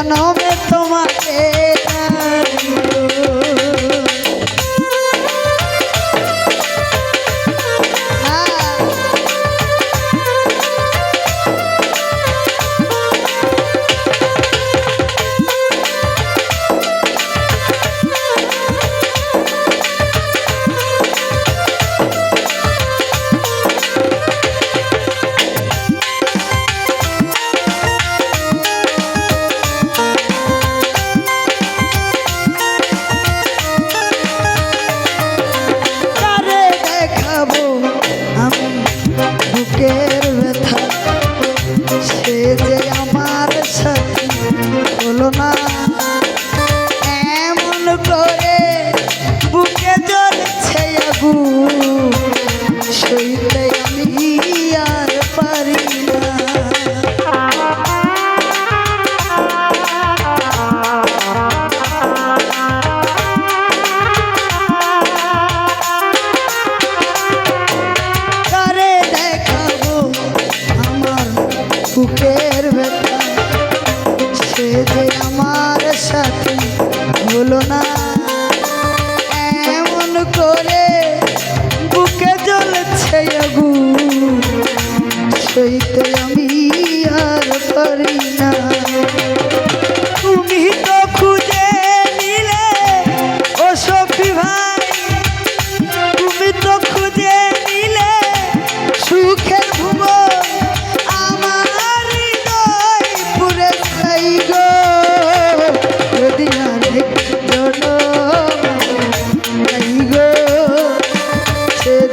জনমে তোমাকে বুকের ব্যথা সে যে আমার সাথে হলো না এমন করে বুকে জ্বলছে আগুন সইতে আমি আর পারি না বুকের ব্যথা সে যে আমার সাথে হলো না এমন করে বুকে জ্বলছে আগুন সইতে আমি আর পারি না তুমি তো খুঁজে নিলে ও সখী ভাই তুমি তো খুঁজে নিলে সুখের ভুবন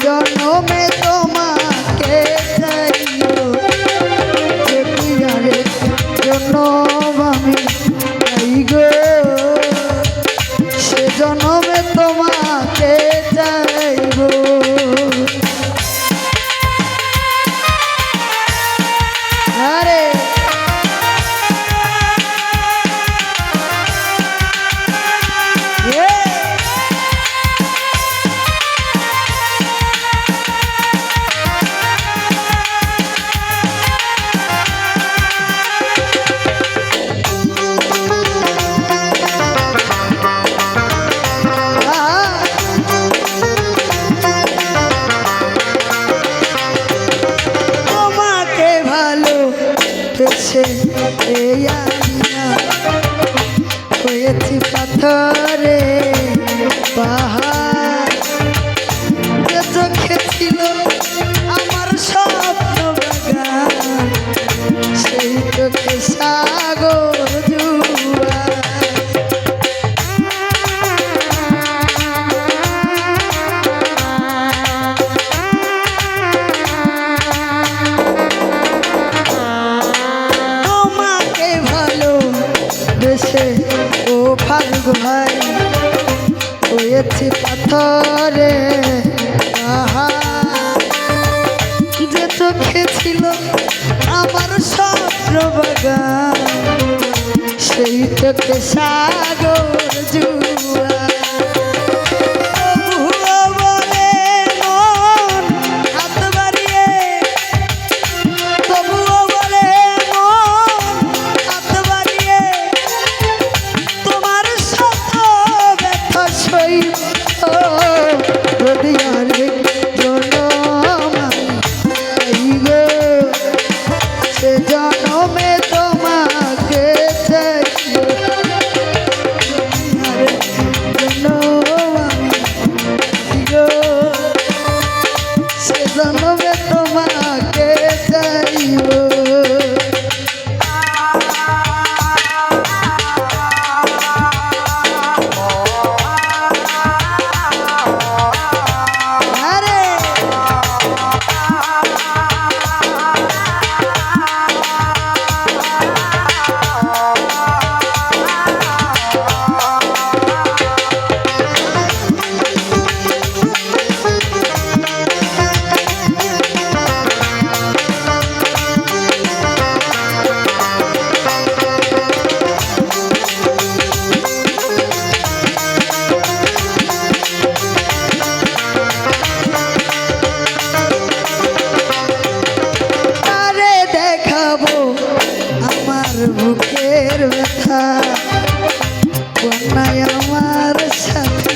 জনমে তোমাকে চাইও জনম আমি চাই গো সে জনমে তোমাকে চাইব আরে এই আমিনা হয়েছি পাথরে পাহাড় যে চোখে ছিল আমার স্বপ্ন বাগান সেই চোখে সাগর জুয়া ও ফাল্গ ভাই হয়েছি পাথরে যে চোখে ছিল আমার স্বপ্ন বাগান সেই চোখে সাগর জুয়া জনমে তোমাকে চাই বুকের ব্যথা কন্যায় আমার সাথে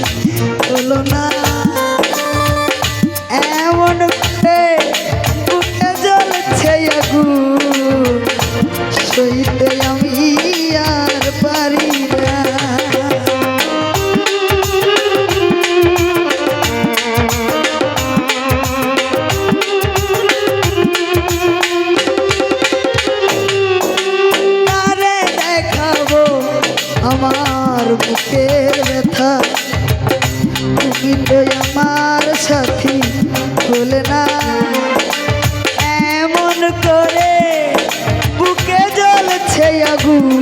হলো না এমন করে বুকে জ্বলছে আগুন সইতে আমি আর পারি না আমার বুকের ব্যথা তুমি তো আমার সাথী হলে না এমন করে বুকে জ্বলছে আগুন